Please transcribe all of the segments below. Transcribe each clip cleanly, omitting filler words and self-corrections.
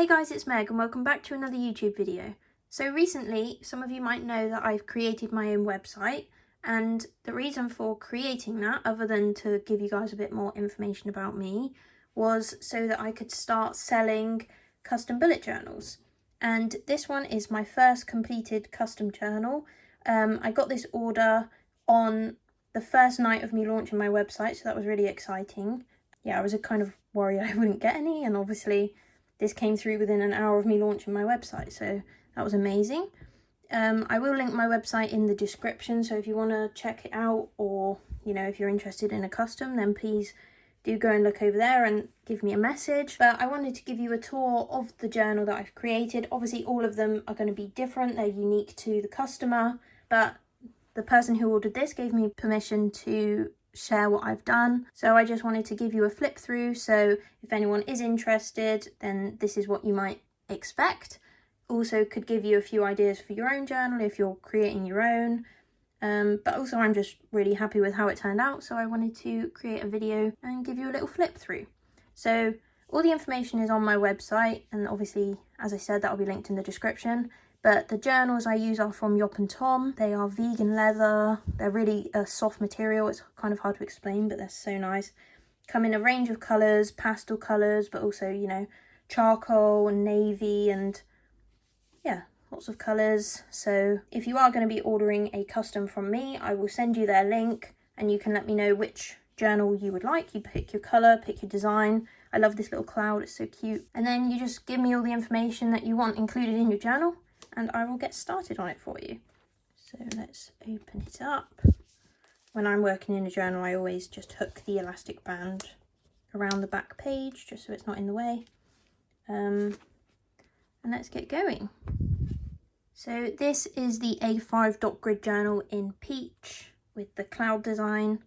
Hey guys, it's Meg and welcome back to another YouTube video. So recently, some of you might know that I've created my own website, and the reason for creating that, other than to give you guys a bit more information about me, was so that I could start selling custom bullet journals. And this one is my first completed custom journal. I got this order on the first night of me launching my website, so that was really exciting. Yeah, I was kind of worried I wouldn't get any, and obviously this came through within an hour of me launching my website, so that was amazing. I will link my website in the description, so if you want to check it out, or if you're interested in a custom, then please do go and look over there and give me a message. But I wanted to give you a tour of the journal that I've created. Obviously all of them are going to be different, they're unique to the customer, but the person who ordered this gave me permission to share what I've done, so I just wanted to give you a flip through, so if anyone is interested, then this is what you might expect. Also could give you a few ideas for your own journal if you're creating your own, but also I'm just really happy with how it turned out, so I wanted to create a video and give you a little flip through. So all the information is on my website, and obviously, as I said, that'll be linked in the description. But the journals I use are from Yop and Tom. They are vegan leather. They're really a soft material. It's kind of hard to explain, but they're so nice. Come in a range of colours, pastel colours, but also, charcoal and navy and yeah, lots of colours. So if you are going to be ordering a custom from me, I will send you their link and you can let me know which journal you would like. You pick your colour, pick your design. I love this little cloud, it's so cute. And then you just give me all the information that you want included in your journal, and I will get started on it for you. So let's open it up. When I'm working in a journal, I always just hook the elastic band around the back page, just so it's not in the way. And let's get going. So this is the A5 dot grid journal in peach with the cloud design.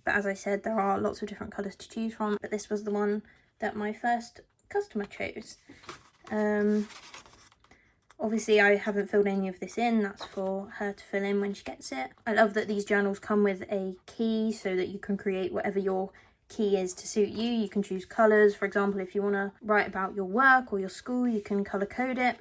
But as I said, there are lots of different colours to choose from, but this was the one that my first customer chose. Obviously I haven't filled any of this in, that's for her to fill in when she gets it. I love that these journals come with a key so that you can create whatever your key is to suit you. You can choose colours, for example, if you want to write about your work or your school, you can colour code it.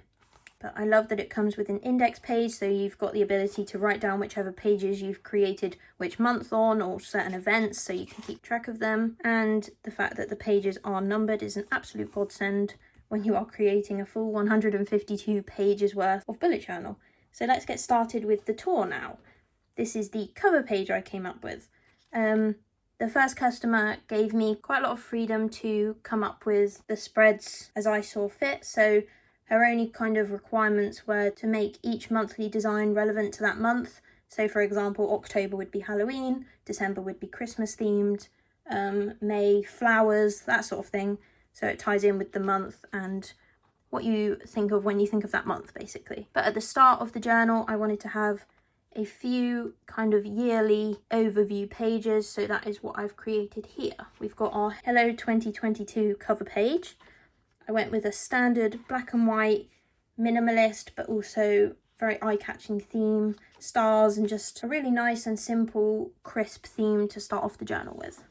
But I love that it comes with an index page, so you've got the ability to write down whichever pages you've created which month on, or certain events, so you can keep track of them. And the fact that the pages are numbered is an absolute godsend when you are creating a full 152 pages worth of bullet journal. So let's get started with the tour now. This is the cover page I came up with. The first customer gave me quite a lot of freedom to come up with the spreads as I saw fit, so her only kind of requirements were to make each monthly design relevant to that month. So for example, October would be Halloween, December would be Christmas themed, May flowers, that sort of thing. So it ties in with the month and what you think of when you think of that month, basically. But at the start of the journal, I wanted to have a few kind of yearly overview pages. So that is what I've created here. We've got our Hello 2022 cover page. I went with a standard black and white, minimalist, but also very eye-catching theme, stars, and just a really nice and simple, crisp theme to start off the journal with.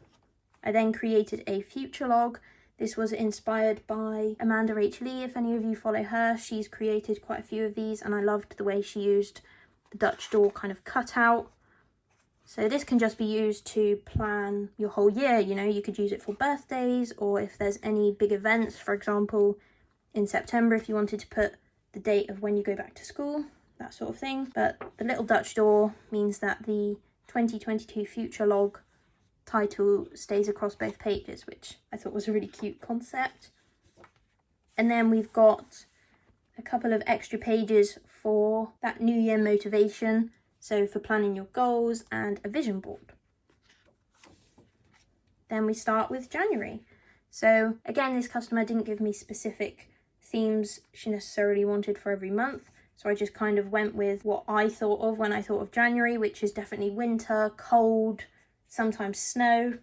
I then created a future log. This was inspired by Amanda H. Lee. If any of you follow her, she's created quite a few of these, and I loved the way she used the Dutch door kind of cutout. So this can just be used to plan your whole year. You could use it for birthdays, or if there's any big events, for example, in September, if you wanted to put the date of when you go back to school, that sort of thing. But the little Dutch door means that the 2022 future log title stays across both pages, which I thought was a really cute concept. And then we've got a couple of extra pages for that New Year motivation, so for planning your goals, and a vision board. Then we start with January. So again, this customer didn't give me specific themes she necessarily wanted for every month, so I just kind of went with what I thought of when I thought of January, which is definitely winter, cold, sometimes snow,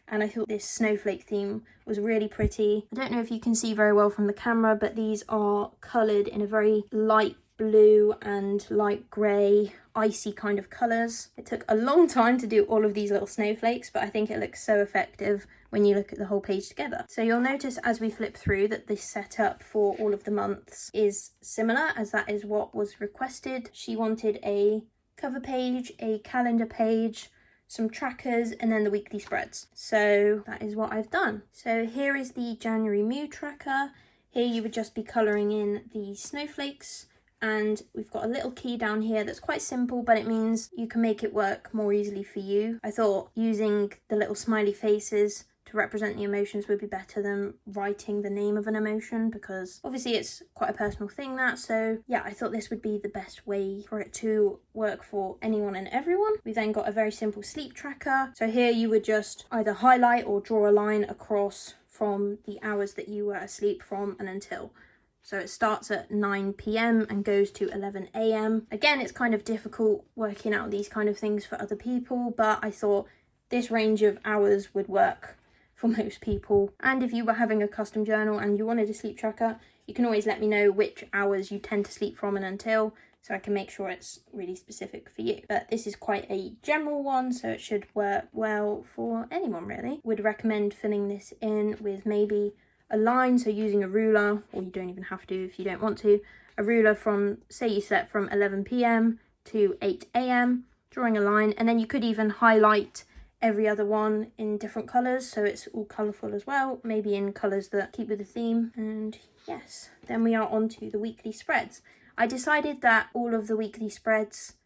and I thought this snowflake theme was really pretty. I don't know if you can see very well from the camera, but these are coloured in a very light blue and light grey, icy kind of colours. It took a long time to do all of these little snowflakes, but I think it looks so effective when you look at the whole page together. So you'll notice as we flip through that this setup for all of the months is similar, as that is what was requested. She wanted a cover page, a calendar page, some trackers, and then the weekly spreads. So that is what I've done. So here is the January mood tracker. Here you would just be colouring in the snowflakes, and we've got a little key down here that's quite simple, but it means you can make it work more easily for you. I thought using the little smiley faces to represent the emotions would be better than writing the name of an emotion, because obviously it's quite a personal thing, that. So yeah, I thought this would be the best way for it to work for anyone and everyone. We then got a very simple sleep tracker. So here you would just either highlight or draw a line across from the hours that you were asleep from and until. So it starts at 9 p.m. and goes to 11 a.m. Again, it's kind of difficult working out these kind of things for other people, but I thought this range of hours would work for most people. And if you were having a custom journal and you wanted a sleep tracker, you can always let me know which hours you tend to sleep from and until, so I can make sure it's really specific for you. But this is quite a general one, so it should work well for anyone really. Would recommend filling this in with maybe a line, so using a ruler, or you don't even have to if you don't want to, a ruler from, say you slept from 11 p.m. to 8 a.m, drawing a line, and then you could even highlight every other one in different colours, so it's all colourful as well, maybe in colours that keep with the theme. And yes, then we are on to the weekly spreads. I decided that all of the weekly spreads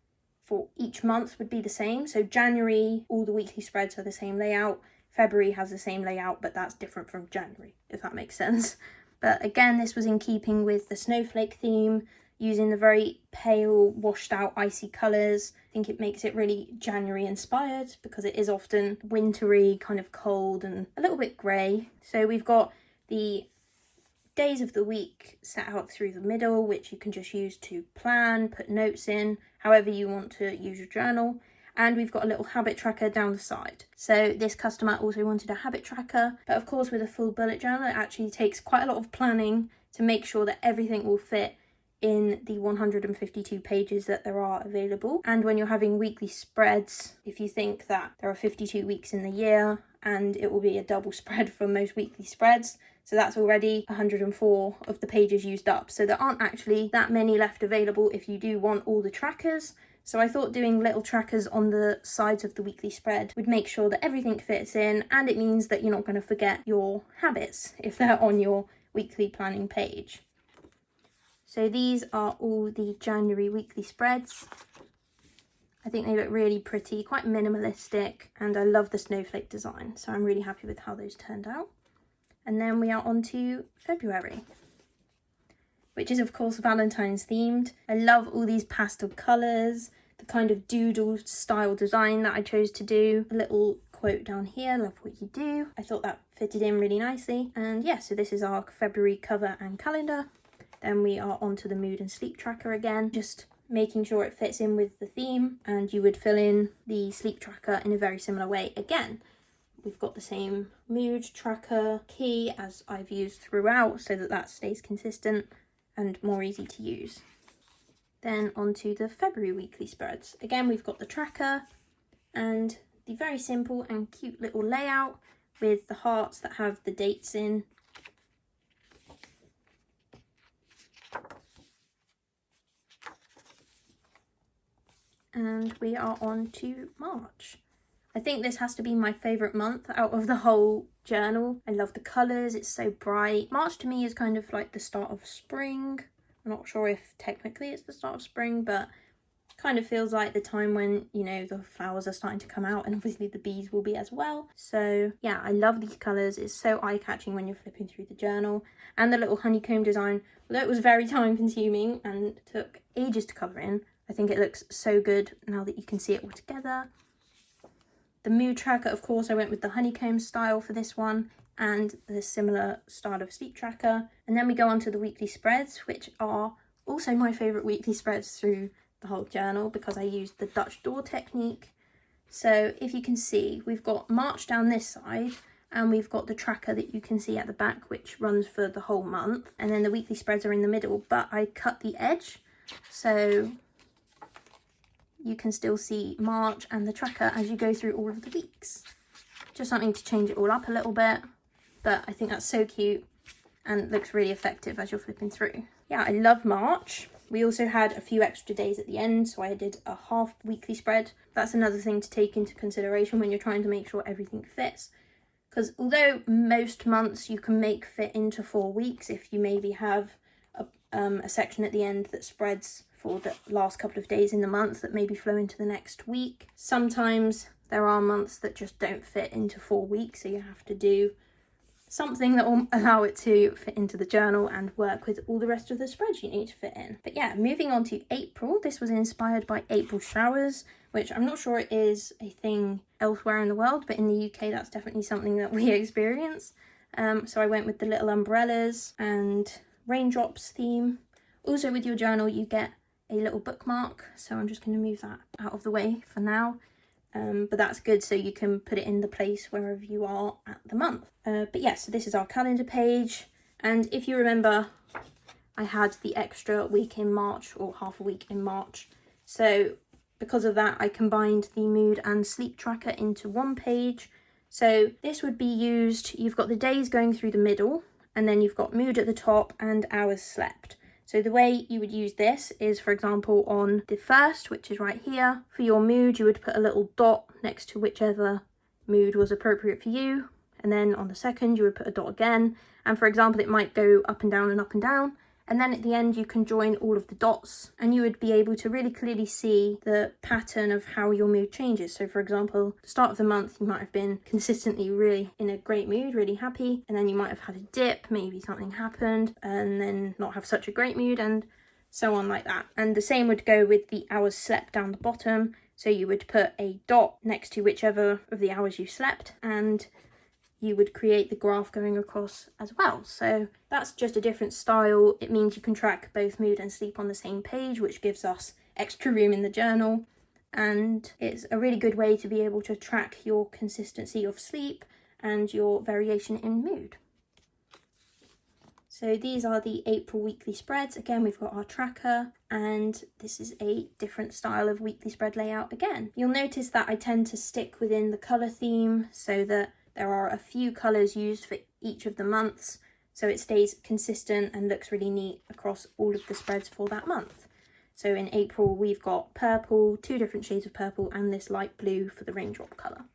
for each month would be the same. So January, all the weekly spreads are the same layout. February has the same layout, but that's different from January, if that makes sense. But again, this was in keeping with the snowflake theme, using the very pale, washed out, icy colours. I think it makes it really January inspired, because it is often wintry, kind of cold and a little bit grey. So we've got the days of the week set out through the middle, which you can just use to plan, put notes in, however you want to use your journal. And we've got a little habit tracker down the side. So this customer also wanted a habit tracker, but of course with a full bullet journal, it actually takes quite a lot of planning to make sure that everything will fit in the 152 pages that there are available. And when you're having weekly spreads, if you think that there are 52 weeks in the year and it will be a double spread for most weekly spreads, so that's already 104 of the pages used up. So there aren't actually that many left available if you do want all the trackers. So I thought doing little trackers on the sides of the weekly spread would make sure that everything fits in, and it means that you're not going to forget your habits if they're on your weekly planning page. So these are all the January weekly spreads. I think they look really pretty, quite minimalistic, and I love the snowflake design, so I'm really happy with how those turned out. And then we are on to February, which is of course Valentine's themed. I love all these pastel colours, the kind of doodle style design that I chose to do. A little quote down here, love what you do. I thought that fitted in really nicely. And yeah, so this is our February cover and calendar. Then we are onto the mood and sleep tracker again, just making sure it fits in with the theme, and you would fill in the sleep tracker in a very similar way again. We've got the same mood tracker key as I've used throughout, so that stays consistent and more easy to use. Then onto the February weekly spreads. Again, we've got the tracker and the very simple and cute little layout with the hearts that have the dates in. And we are on to March. I think this has to be my favourite month out of the whole journal. I love the colours, it's so bright. March to me is kind of like the start of spring. I'm not sure if technically it's the start of spring, but kind of feels like the time when, you know, the flowers are starting to come out, and obviously the bees will be as well. So yeah, I love these colours. It's so eye-catching when you're flipping through the journal. And the little honeycomb design, although it was very time consuming and took ages to colour in, I think it looks so good now that you can see it all together. The mood tracker, of course, I went with the honeycomb style for this one, and the similar style of sleep tracker. And then we go on to the weekly spreads, which are also my favourite weekly spreads through the whole journal, because I used the Dutch door technique. So if you can see, we've got March down this side, and we've got the tracker that you can see at the back, which runs for the whole month, and then the weekly spreads are in the middle, but I cut the edge, so you can still see March and the tracker as you go through all of the weeks. just something to change it all up a little bit. But I think that's so cute and looks really effective as you're flipping through. Yeah, I love March. We also had a few extra days at the end, so I did a half weekly spread. That's another thing to take into consideration when you're trying to make sure everything fits. Because although most months you can make fit into 4 weeks, if you maybe have a section at the end that spreads for the last couple of days in the month that maybe flow into the next week, sometimes there are months that just don't fit into 4 weeks, so you have to do something that will allow it to fit into the journal and work with all the rest of the spreads you need to fit in. But yeah, moving on to April, this was inspired by April showers, which I'm not sure it is a thing elsewhere in the world, but in the UK that's definitely something that we experience. So I went with the little umbrellas and raindrops theme. Also with your journal you get a little bookmark, so I'm just going to move that out of the way for now. But that's good, so you can put it in the place wherever you are at the month. But yeah, so this is our calendar page. And if you remember, I had the extra week in March, or half a week in March. So because of that, I combined the mood and sleep tracker into one page. So this would be used, you've got the days going through the middle, and then you've got mood at the top and hours slept. So the way you would use this is, for example, on the 1st, which is right here, for your mood, you would put a little dot next to whichever mood was appropriate for you. And then on the 2nd, you would put a dot again. And for example, it might go up and down and up and down. And then at the end, you can join all of the dots and you would be able to really clearly see the pattern of how your mood changes. So for example, the start of the month, you might have been consistently really in a great mood, really happy. And then you might have had a dip, maybe something happened, and then not have such a great mood, and so on like that. And the same would go with the hours slept down the bottom. So you would put a dot next to whichever of the hours you slept, and you would create the graph going across as well. So that's just a different style. It means you can track both mood and sleep on the same page, which gives us extra room in the journal. And it's a really good way to be able to track your consistency of sleep and your variation in mood. So these are the April weekly spreads. Again, we've got our tracker, and this is a different style of weekly spread layout again. You'll notice that I tend to stick within the colour theme so that there are a few colours used for each of the months, so it stays consistent and looks really neat across all of the spreads for that month. So in April, we've got purple, 2 different shades of purple, and this light blue for the raindrop colour.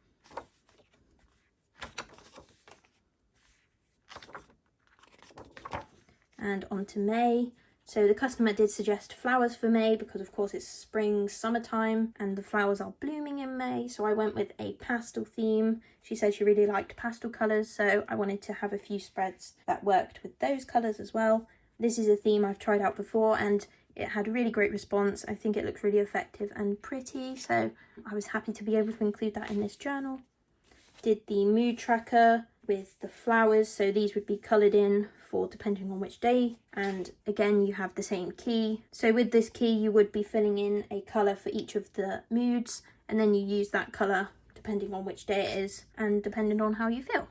And on to May. So the customer did suggest flowers for May because of course it's spring, summertime, and the flowers are blooming in May. So I went with a pastel theme. She said she really liked pastel colours, so I wanted to have a few spreads that worked with those colours as well. This is a theme I've tried out before and it had a really great response. I think it looks really effective and pretty, so I was happy to be able to include that in this journal. Did the mood tracker with the flowers, so these would be coloured in for depending on which day, and again you have the same key. So with this key you would be filling in a colour for each of the moods, and then you use that colour depending on which day it is and depending on how you feel.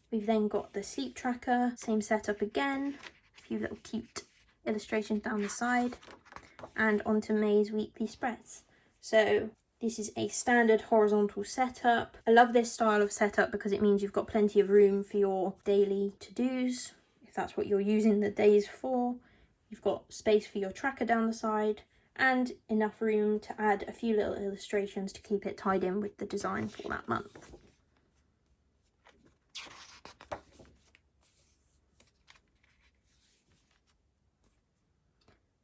We've then got the sleep tracker, same setup again, a few little cute illustrations down the side, and onto May's weekly spreads. So this is a standard horizontal setup. I love this style of setup because it means you've got plenty of room for your daily to-dos, if that's what you're using the days for. You've got space for your tracker down the side and enough room to add a few little illustrations to keep it tied in with the design for that month.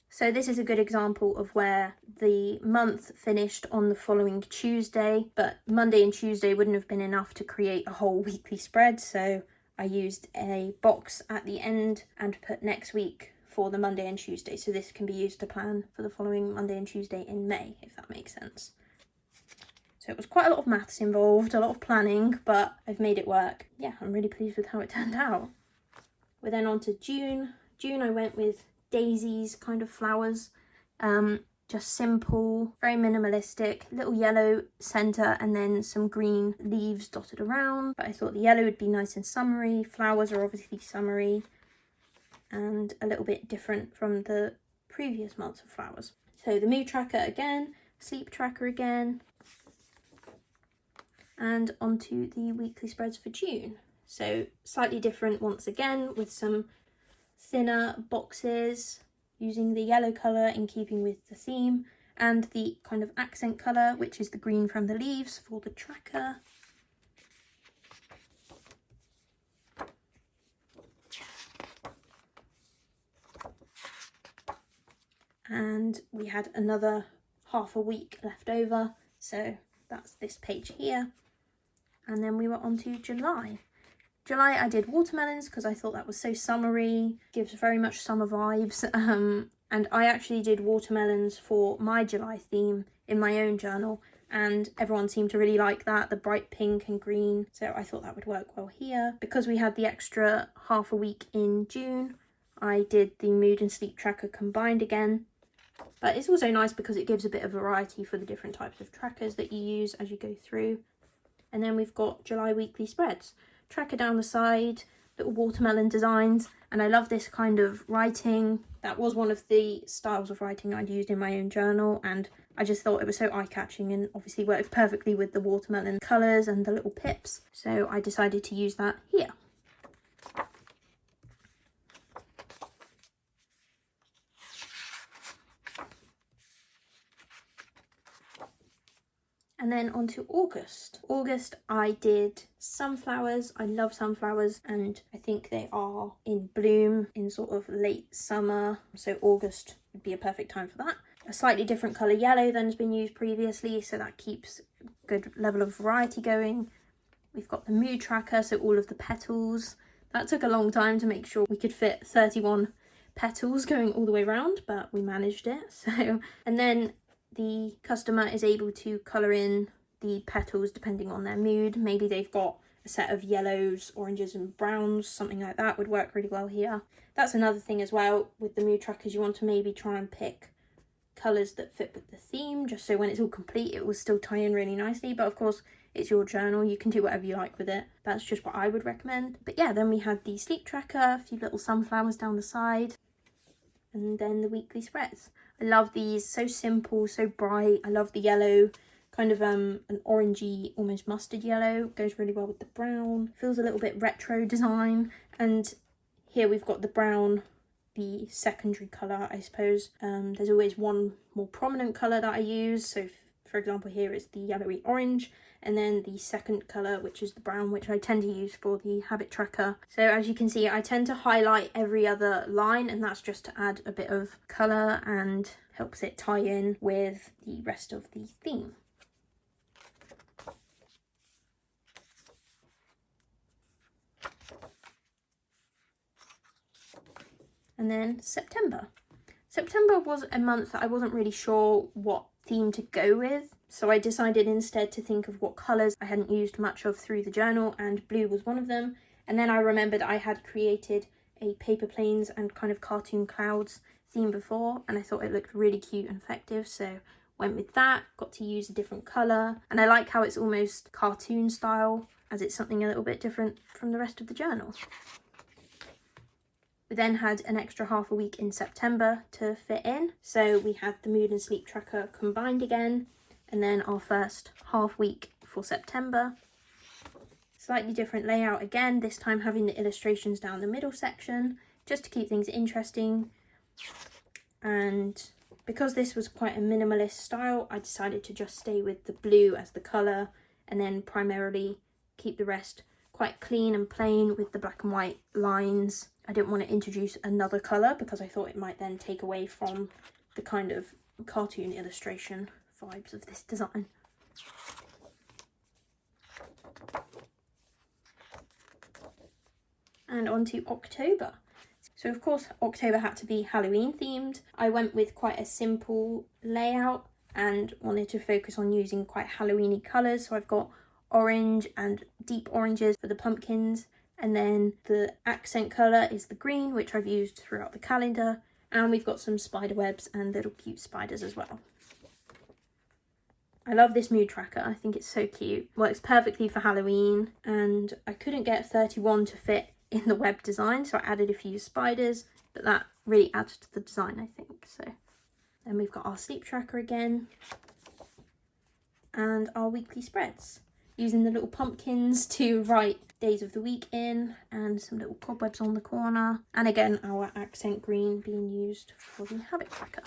So this is a good example of where the month finished on the following Tuesday, but Monday and Tuesday wouldn't have been enough to create a whole weekly spread. So I used a box at the end and put next week for the Monday and Tuesday. So this can be used to plan for the following Monday and Tuesday in May, if that makes sense. So it was quite a lot of maths involved, a lot of planning, but I've made it work. Yeah, I'm really pleased with how it turned out. We're then on to June. June I went with daisies kind of flowers, just simple, very minimalistic, little yellow centre and then some green leaves dotted around. But I thought the yellow would be nice and summery. Flowers are obviously summery and a little bit different from the previous months of flowers. So the mood tracker again, sleep tracker again, And onto the weekly spreads for June. So slightly different once again, with some thinner boxes using the yellow colour in keeping with the theme, and the kind of accent colour, which is the green from the leaves for the tracker. And we had another half a week left over, so that's this page here. And then we were on to July. July I did watermelons because I thought that was so summery, gives very much summer vibes. And I actually did watermelons for my July theme in my own journal, and everyone seemed to really like that, the bright pink and green, so I thought that would work well here. Because we had the extra half a week in June, I did the mood and sleep tracker combined again. But it's also nice because it gives a bit of variety for the different types of trackers that you use as you go through. And then we've got July weekly spreads. Tracker down the side, little watermelon designs, and I love this kind of writing. That was one of the styles of writing I'd used in my own journal, and I just thought it was so eye-catching and obviously worked perfectly with the watermelon colours and the little pips, so I decided to use that here. And then on to August. August I did sunflowers. I love sunflowers, and I think they are in bloom in sort of late summer, so August would be a perfect time for that. A slightly different colour yellow than has been used previously, so that keeps a good level of variety going. We've got the mood tracker, so all of the petals. That took a long time to make sure we could fit 31 petals going all the way around, but we managed it. So, and then the customer is able to colour in the petals depending on their mood. Maybe they've got a set of yellows, oranges and browns, something like that would work really well here. That's another thing as well with the mood trackers, you want to maybe try and pick colours that fit with the theme, just so when it's all complete it will still tie in really nicely. But of course it's your journal, you can do whatever you like with it. That's just what I would recommend. But yeah, then we had the sleep tracker, a few little sunflowers down the side, and then the weekly spreads. I love these, so simple, so bright. I love the yellow, kind of an orangey, almost mustard yellow. Goes really well with the brown. Feels a little bit retro design. And here we've got the brown, the secondary colour, I suppose. There's always one more prominent colour that I use. So for example, here is the yellowy orange, and then the second colour, which is the brown, which I tend to use for the habit tracker. So as you can see, I tend to highlight every other line, and that's just to add a bit of colour and helps it tie in with the rest of the theme. And then September. September was a month that I wasn't really sure what theme to go with, so I decided instead to think of what colours I hadn't used much of through the journal, and blue was one of them. And then I remembered I had created a paper planes and kind of cartoon clouds theme before, and I thought it looked really cute and effective, so went with that. Got to use a different colour, and I like how it's almost cartoon style, as it's something a little bit different from the rest of the journal. We then had an extra half a week in September to fit in, so we had the mood and sleep tracker combined again, and then our first half week for September. Slightly different layout again, this time having the illustrations down the middle section, just to keep things interesting. And because this was quite a minimalist style, I decided to just stay with the blue as the colour, and then primarily keep the rest quite clean and plain with the black and white lines. I didn't want to introduce another colour because I thought it might then take away from the kind of cartoon illustration vibes of this design. And on to October. So of course October had to be Halloween themed. I went with quite a simple layout and wanted to focus on using quite Halloweeny colours. So I've got orange and deep oranges for the pumpkins, and then the accent colour is the green, which I've used throughout the calendar, and we've got some spider webs and little cute spiders as well. I love this mood tracker, I think it's so cute. Works perfectly for Halloween, and I couldn't get 31 to fit in the web design, so I added a few spiders, but that really adds to the design, I think. So then we've got our sleep tracker again, and our weekly spreads. using the little pumpkins to write days of the week in, and some little cobwebs on the corner. And again, our accent green being used for the habit tracker.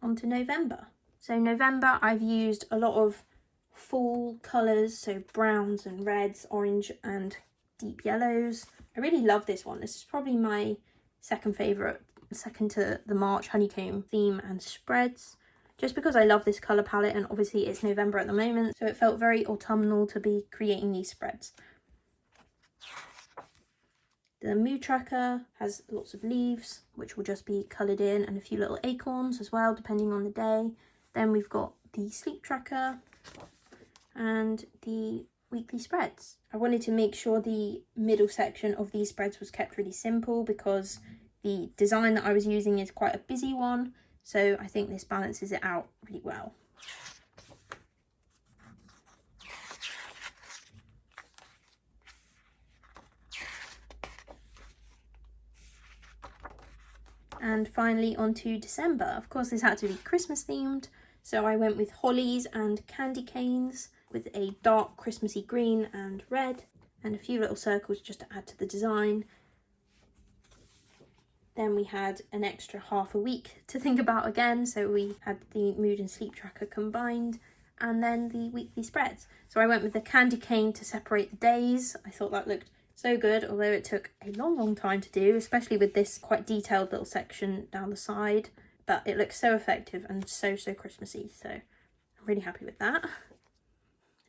On to November. So November, I've used a lot of fall colours, so browns and reds, orange and deep yellows. I really love this one. This is probably my second favourite, second to the March honeycomb theme and spreads, just because I love this colour palette, and obviously it's November at the moment, so it felt very autumnal to be creating these spreads. The mood tracker has lots of leaves, which will just be coloured in, and a few little acorns as well, depending on the day. Then we've got the sleep tracker and the weekly spreads. I wanted to make sure the middle section of these spreads was kept really simple, because the design that I was using is quite a busy one, so I think this balances it out really well. And finally on to December. Of course, this had to be Christmas themed, so I went with hollies and candy canes with a dark Christmassy green and red, and a few little circles just to add to the design. Then we had an extra half a week to think about again, so we had the mood and sleep tracker combined, and then the weekly spreads. So I went with the candy cane to separate the days. I thought that looked so good, although it took a long time to do, especially with this quite detailed little section down the side, but it looks so effective and so Christmassy, so I'm really happy with that.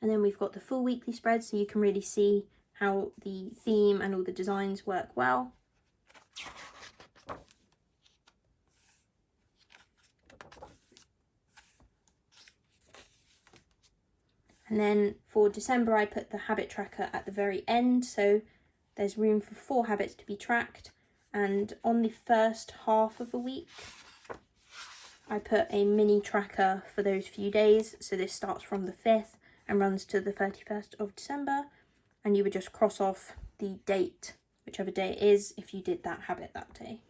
And then we've got the full weekly spread, so you can really see how the theme and all the designs work well. And then for December, I put the habit tracker at the very end, so there's room for 4 habits to be tracked. And on the first half of the week, I put a mini tracker for those few days. So this starts from the 5th and runs to the 31st of December. And you would just cross off the date, whichever day it is, if you did that habit that day.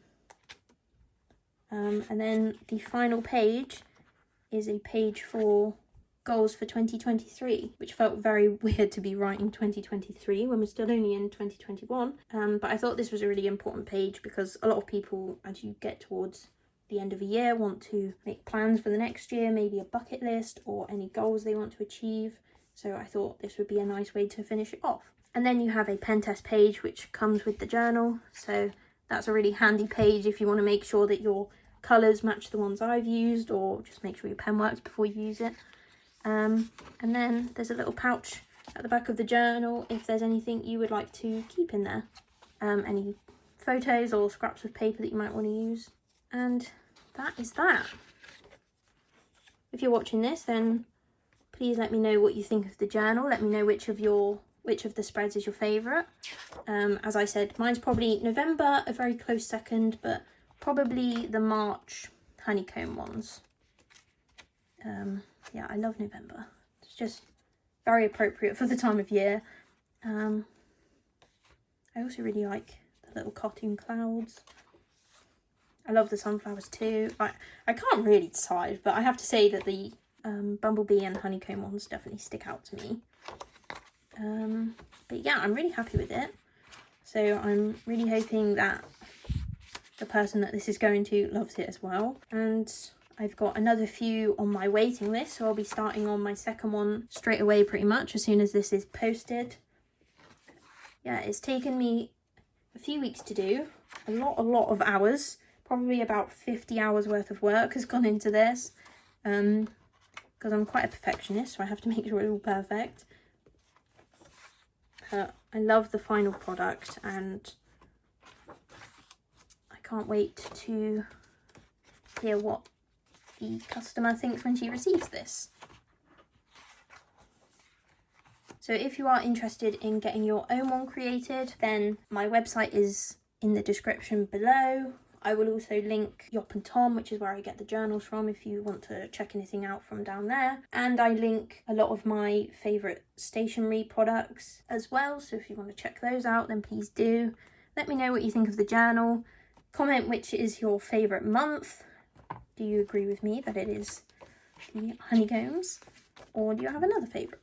And then the final page is a page for goals for 2023, which felt very weird to be writing 2023 when we're still only in 2021, but I thought this was a really important page, because a lot of people, as you get towards the end of a year, want to make plans for the next year, maybe a bucket list or any goals they want to achieve, so I thought this would be a nice way to finish it off. And then you have a pen test page which comes with the journal, so that's a really handy page if you want to make sure that your colours match the ones I've used, or just make sure your pen works before you use it. And then there's a little pouch at the back of the journal if there's anything you would like to keep in there. Any photos or scraps of paper that you might want to use. And that is that. If you're watching this, then please let me know what you think of the journal. Let me know which of the spreads is your favourite. As I said, mine's probably November, a very close second, but probably the March honeycomb ones. Yeah, I love November. It's just very appropriate for the time of year. I also really like the little cartoon clouds. I love the sunflowers too. I can't really decide, but I have to say that the bumblebee and honeycomb ones definitely stick out to me. But yeah, I'm really happy with it. So I'm really hoping that the person that this is going to loves it as well. And I've got another few on my waiting list, so I'll be starting on my second one straight away pretty much as soon as this is posted. Yeah, it's taken me a few weeks to do, a lot of hours, probably about 50 hours worth of work has gone into this, because I'm quite a perfectionist, so I have to make sure it's all perfect. I love the final product, and I can't wait to hear what the customer thinks when she receives this. So if you are interested in getting your own one created, then my website is in the description below. I will also link Yop and Tom, which is where I get the journals from, if you want to check anything out from down there. And I link a lot of my favourite stationery products as well, so if you want to check those out, then please do. Let me know what you think of the journal. Comment which is your favourite month. Do you agree with me that it is the honeycombs? Or do you have another favourite?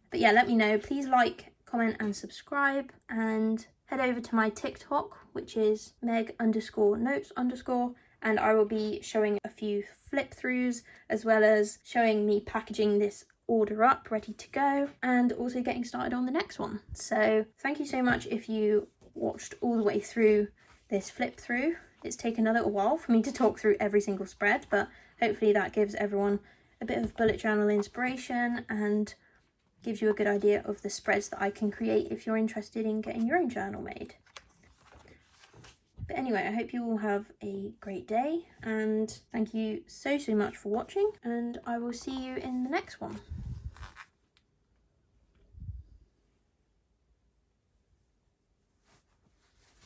But yeah, let me know. Please like, comment and subscribe. And head over to my TikTok, which is meg_notes_. And I will be showing a few flip throughs, as well as showing me packaging this order up, ready to go, and also getting started on the next one. So thank you so much if you watched all the way through this flip through. It's taken a little while for me to talk through every single spread, but hopefully that gives everyone a bit of bullet journal inspiration and gives you a good idea of the spreads that I can create if you're interested in getting your own journal made. But anyway, I hope you all have a great day, and thank you so much for watching, and I will see you in the next one.